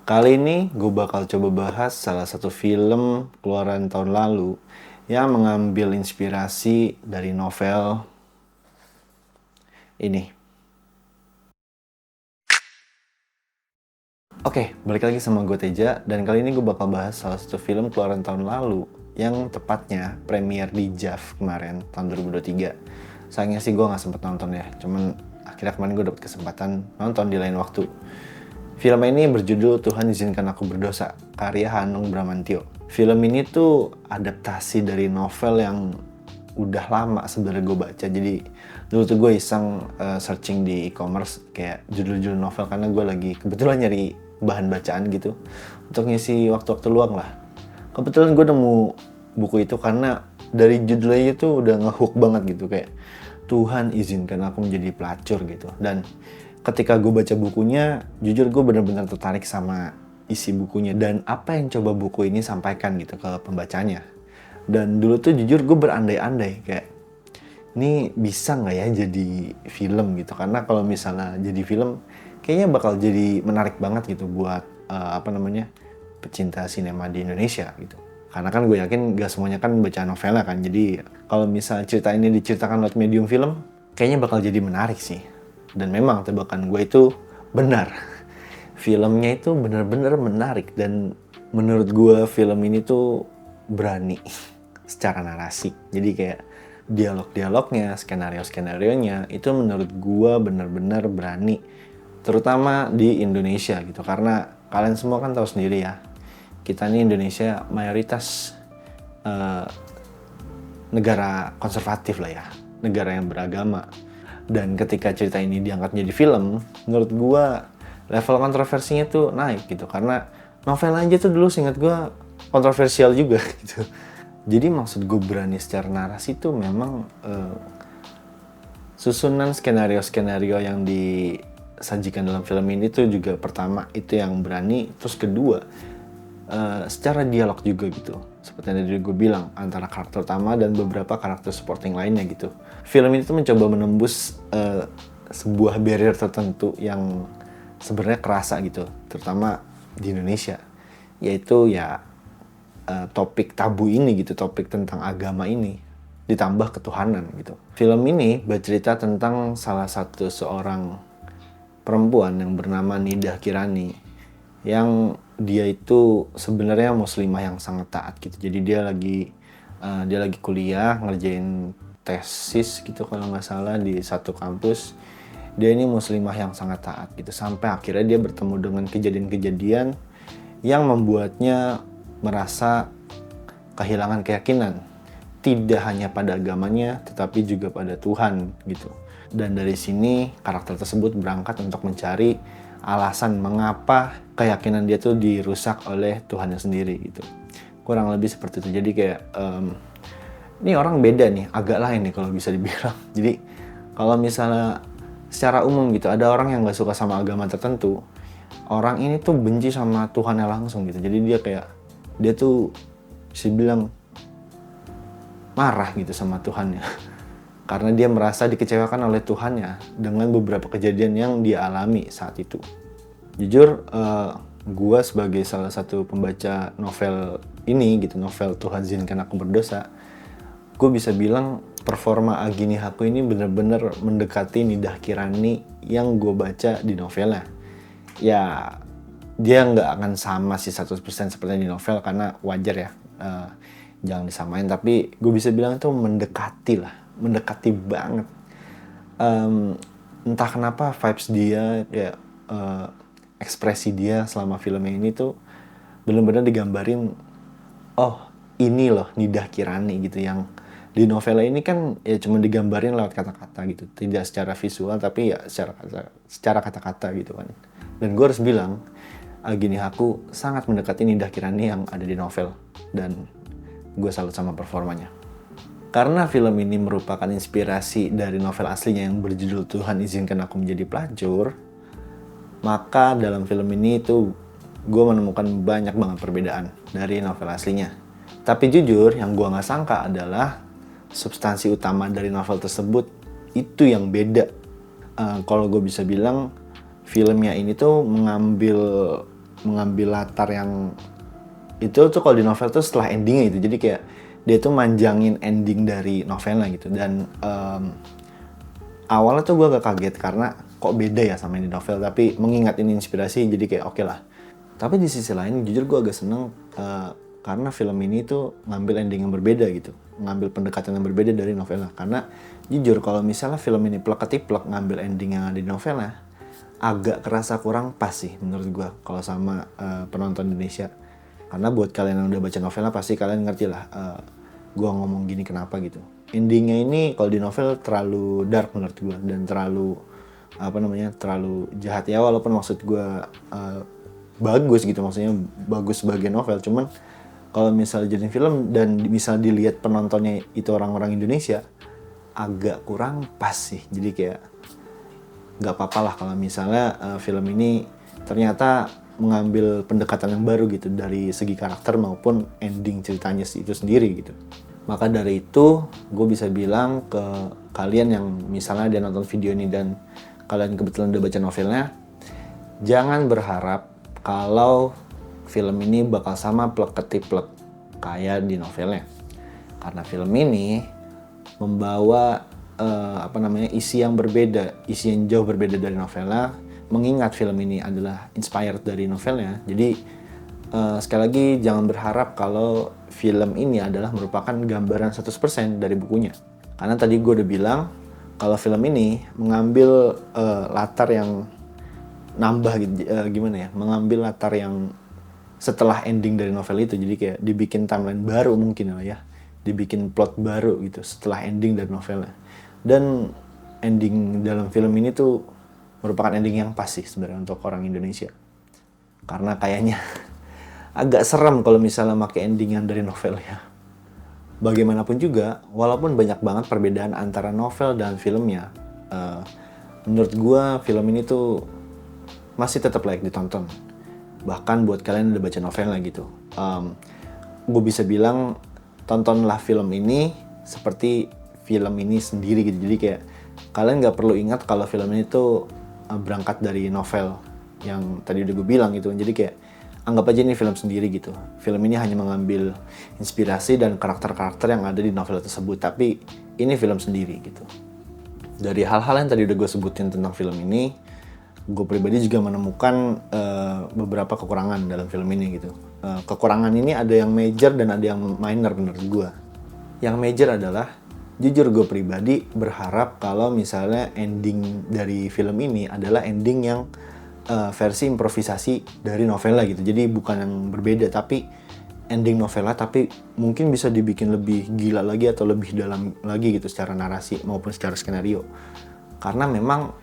Kali ini gue bakal coba bahas salah satu film keluaran tahun lalu yang mengambil inspirasi dari novel ini. Oke, balik lagi sama gue Teja, dan kali ini gue bakal bahas salah satu film keluaran tahun lalu yang tepatnya premier di JAV kemarin, tahun 2023. Sayangnya sih gue gak sempet nonton ya, cuman akhirnya kemarin gue dapet kesempatan nonton di lain waktu. Film ini berjudul Tuhan Izinkan Aku Berdosa, karya Hanung Bramantyo. Film ini tuh adaptasi dari novel yang udah lama sebenarnya gue baca. Jadi dulu tuh gue iseng searching di e-commerce kayak judul-judul novel karena gue lagi kebetulan nyari bahan bacaan gitu untuk ngisi waktu-waktu luang lah. Kebetulan gue nemu buku itu karena dari judulnya itu udah ngehook banget gitu, kayak Tuhan izinkan aku menjadi pelacur gitu. Dan ketika gue baca bukunya, jujur gue benar-benar tertarik sama isi bukunya dan apa yang coba buku ini sampaikan gitu ke pembacanya. Dan dulu tuh jujur gue berandai-andai kayak ini bisa nggak ya jadi film gitu, karena kalau misalnya jadi film kayaknya bakal jadi menarik banget gitu buat pecinta sinema di Indonesia gitu. Karena kan gue yakin gak semuanya kan baca novelnya kan, jadi kalau misalnya cerita ini diceritakan lewat medium film kayaknya bakal jadi menarik sih. Dan memang tebakan gue itu benar. Filmnya itu benar-benar menarik dan menurut gue film ini tuh berani secara narasi. Jadi kayak dialog-dialognya, skenario-skenarionya itu menurut gua benar-benar berani, terutama di Indonesia gitu. Karena kalian semua kan tahu sendiri ya, kita ini Indonesia mayoritas negara konservatif lah ya, negara yang beragama. Dan ketika cerita ini diangkat jadi film, menurut gua level kontroversinya tuh naik gitu, karena novel aja tuh dulu seingat gua kontroversial juga gitu. Jadi maksud gue berani secara narasi tuh memang susunan skenario-skenario yang disajikan dalam film ini tuh juga pertama itu yang berani, terus kedua secara dialog juga gitu. Seperti yang tadi gue bilang, antara karakter utama dan beberapa karakter supporting lainnya gitu. Film ini tuh mencoba menembus sebuah barrier tertentu yang sebenarnya kerasa gitu, terutama di Indonesia, yaitu ya topik tabu ini gitu, topik tentang agama ini ditambah ketuhanan gitu. Film ini bercerita tentang salah satu seorang perempuan yang bernama Nida Kirani, yang dia itu sebenarnya muslimah yang sangat taat gitu. Jadi dia lagi kuliah ngerjain tesis gitu kalau nggak salah di satu kampus. Dia ini muslimah yang sangat taat gitu, sampai akhirnya dia bertemu dengan kejadian-kejadian yang membuatnya merasa kehilangan keyakinan, tidak hanya pada agamanya tetapi juga pada Tuhan gitu. Dan dari sini karakter tersebut berangkat untuk mencari alasan mengapa keyakinan dia tuh dirusak oleh Tuhannya sendiri gitu. Kurang lebih seperti itu. Jadi kayak ini orang beda nih, agak lain nih kalau bisa dibilang. Jadi kalau misalnya secara umum gitu ada orang yang gak suka sama agama tertentu, orang ini tuh benci sama Tuhannya langsung gitu. Jadi dia tuh bisa bilang marah gitu sama Tuhannya karena dia merasa dikecewakan oleh Tuhannya dengan beberapa kejadian yang dia alami saat itu. Jujur gue sebagai salah satu pembaca novel ini gitu, novel Tuhan Izinkan Aku Berdosa, gue bisa bilang performa Agini Haku ini benar-benar mendekati Nida Kirani yang gue baca di novelnya. Ya dia nggak akan sama sih 100% seperti di novel karena wajar ya, jangan disamain, tapi gue bisa bilang itu mendekati banget. Entah kenapa vibes dia ya, ekspresi dia selama filmnya ini tuh benar-benar digambarin, oh ini loh Nida Kirani gitu, yang di novel ini kan ya cuma digambarin lewat kata-kata gitu, tidak secara visual tapi ya secara kata-kata gitu kan. Dan gue harus bilang Agini Haku sangat mendekati Nida Kirani yang ada di novel, dan gue salut sama performanya. Karena film ini merupakan inspirasi dari novel aslinya yang berjudul Tuhan Izinkan Aku Menjadi Pelacur, maka dalam film ini tuh gue menemukan banyak banget perbedaan dari novel aslinya. Tapi jujur yang gue gak sangka adalah substansi utama dari novel tersebut itu yang beda. Kalau gue bisa bilang filmnya ini tuh mengambil mengambil latar yang itu tuh kalau di novel tuh setelah endingnya gitu. Jadi kayak dia tuh manjangin ending dari novelnya gitu. Dan awalnya tuh gue agak kaget karena kok beda ya sama yang di novel. Tapi mengingat ini inspirasi jadi kayak oke lah. Tapi di sisi lain jujur gue agak seneng karena film ini tuh ngambil ending yang berbeda gitu. Ngambil pendekatan yang berbeda dari novelnya. Karena jujur kalau misalnya film ini plek-ketiplek ngambil ending yang ada di novelnya, agak kerasa kurang pas sih menurut gue kalau sama penonton Indonesia. Karena buat kalian yang udah baca novelnya pasti kalian ngerti lah gue ngomong gini kenapa gitu. Endingnya ini kalau di novel terlalu dark menurut gue dan terlalu terlalu jahat ya, walaupun maksud gue bagus gitu, maksudnya bagus sebagai novel. Cuman kalau misalnya jadi film dan misal dilihat penontonnya itu orang-orang Indonesia, agak kurang pas sih. Jadi kayak nggak apa-apa lah kalau misalnya film ini ternyata mengambil pendekatan yang baru gitu dari segi karakter maupun ending ceritanya itu sendiri gitu. Maka dari itu gue bisa bilang ke kalian yang misalnya dia nonton video ini dan kalian kebetulan udah baca novelnya, jangan berharap kalau film ini bakal sama plek-ketiplek kayak di novelnya. Karena film ini membawa isi yang berbeda, isi yang jauh berbeda dari novelnya. Mengingat film ini adalah inspired dari novelnya, jadi sekali lagi jangan berharap kalau film ini adalah merupakan gambaran 100% dari bukunya. Karena tadi gue udah bilang kalau film ini mengambil latar yang nambah gitu, mengambil latar yang setelah ending dari novel itu, jadi kayak dibikin timeline baru mungkin lah ya, dibikin plot baru gitu setelah ending dari novelnya. Dan ending dalam film ini tuh merupakan ending yang pas sih sebenarnya untuk orang Indonesia. Karena kayaknya agak serem kalau misalnya pakai ending yang dari novel ya. Bagaimanapun juga, walaupun banyak banget perbedaan antara novel dan filmnya, menurut gue film ini tuh masih tetap layak ditonton. Bahkan buat kalian yang udah baca novelnya gitu. Gue bisa bilang tontonlah film ini seperti film ini sendiri gitu. Jadi kayak kalian gak perlu ingat kalau film ini tuh berangkat dari novel yang tadi udah gue bilang gitu. Jadi kayak anggap aja ini film sendiri gitu. Film ini hanya mengambil inspirasi dan karakter-karakter yang ada di novel tersebut. Tapi ini film sendiri gitu. Dari hal-hal yang tadi udah gue sebutin tentang film ini, gue pribadi juga menemukan beberapa kekurangan dalam film ini gitu. Kekurangan ini ada yang major dan ada yang minor menurut gue. Yang major adalah, jujur gue pribadi berharap kalau misalnya ending dari film ini adalah ending yang versi improvisasi dari novelnya gitu. Jadi bukan yang berbeda tapi ending novelnya, tapi mungkin bisa dibikin lebih gila lagi atau lebih dalam lagi gitu secara narasi maupun secara skenario. Karena memang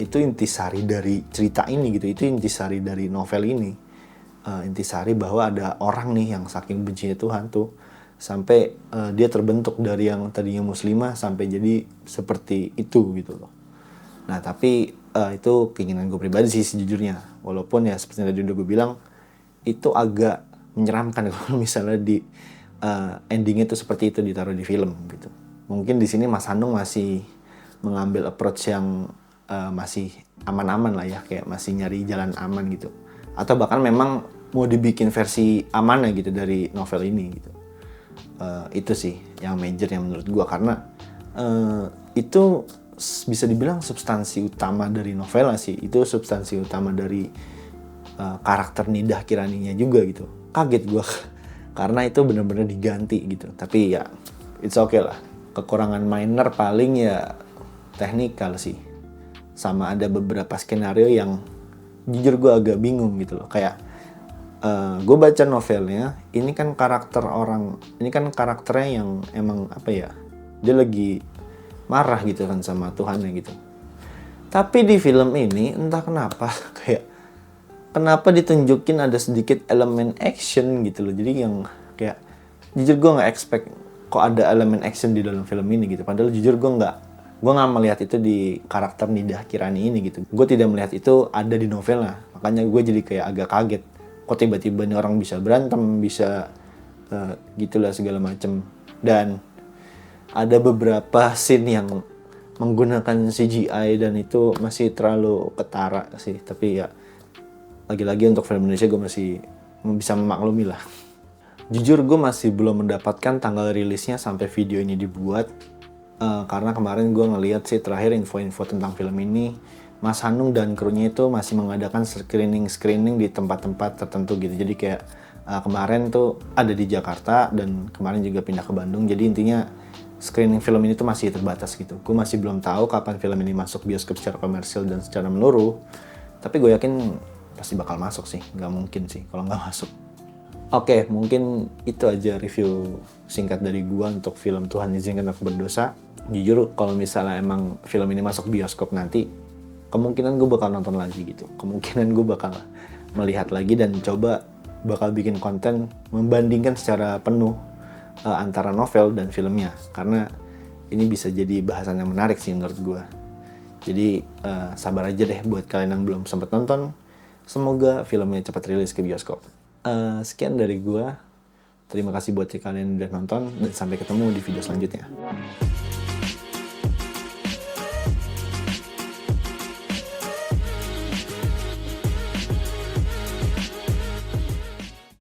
itu intisari dari cerita ini gitu, itu intisari dari novel ini. Intisari bahwa ada orang nih yang saking bencinya Tuhan tuh sampai dia terbentuk dari yang tadinya muslimah sampai jadi seperti itu gitu loh. Nah tapi itu keinginan gue pribadi sih sejujurnya. Walaupun ya seperti yang tadi udah gue bilang, itu agak menyeramkan kalau misalnya di endingnya tuh seperti itu ditaruh di film gitu. Mungkin di sini Mas Hanung masih mengambil approach yang masih aman-aman lah ya, kayak masih nyari jalan aman gitu. Atau bahkan memang mau dibikin versi amannya gitu dari novel ini gitu. Itu sih yang major yang menurut gue, karena itu bisa dibilang substansi utama dari novelnya sih. Itu substansi utama dari karakter Nidah Kiraninya juga gitu. Kaget gue karena itu benar-benar diganti gitu. Tapi ya it's okay lah. Kekurangan minor paling ya teknikal sih. Sama ada beberapa skenario yang jujur gue agak bingung gitu loh. Kayak gue baca novelnya, ini kan karakternya yang emang dia lagi marah gitu kan sama Tuhannya gitu. Tapi di film ini entah kenapa kenapa ditunjukin ada sedikit elemen action gitu loh. Jadi yang kayak jujur gue nggak expect kok ada elemen action di dalam film ini gitu. Padahal jujur gue nggak melihat itu di karakter Nidah Kirani ini gitu. Gue tidak melihat itu ada di novelnya. Makanya gue jadi kayak agak kaget. Kok tiba-tiba nih orang bisa berantem, bisa gitulah segala macem. Dan ada beberapa scene yang menggunakan CGI dan itu masih terlalu ketara sih. Tapi ya lagi-lagi untuk film Indonesia gue masih bisa memaklumi lah. Jujur gue masih belum mendapatkan tanggal rilisnya sampai video ini dibuat. Karena kemarin gue ngeliat sih terakhir info-info tentang film ini, Mas Hanung dan krunya itu masih mengadakan screening di tempat-tempat tertentu gitu. Jadi kayak kemarin tuh ada di Jakarta dan kemarin juga pindah ke Bandung. Jadi intinya screening film ini tuh masih terbatas gitu. Gue masih belum tahu kapan film ini masuk bioskop secara komersil dan secara menyeluruh. Tapi gue yakin pasti bakal masuk sih. Nggak mungkin sih kalau nggak masuk. Oke, mungkin itu aja review singkat dari gua untuk film Tuhan Izinkan Aku Berdosa. Jujur, kalau misalnya emang film ini masuk bioskop nanti, kemungkinan gue bakal nonton lagi gitu. Kemungkinan gue bakal melihat lagi dan coba bakal bikin konten membandingkan secara penuh antara novel dan filmnya. Karena ini bisa jadi bahasan yang menarik sih menurut gua. Jadi sabar aja deh buat kalian yang belum sempat nonton. Semoga filmnya cepat rilis ke bioskop. Sekian dari gua. Terima kasih buat kalian yang udah nonton dan sampai ketemu di video selanjutnya.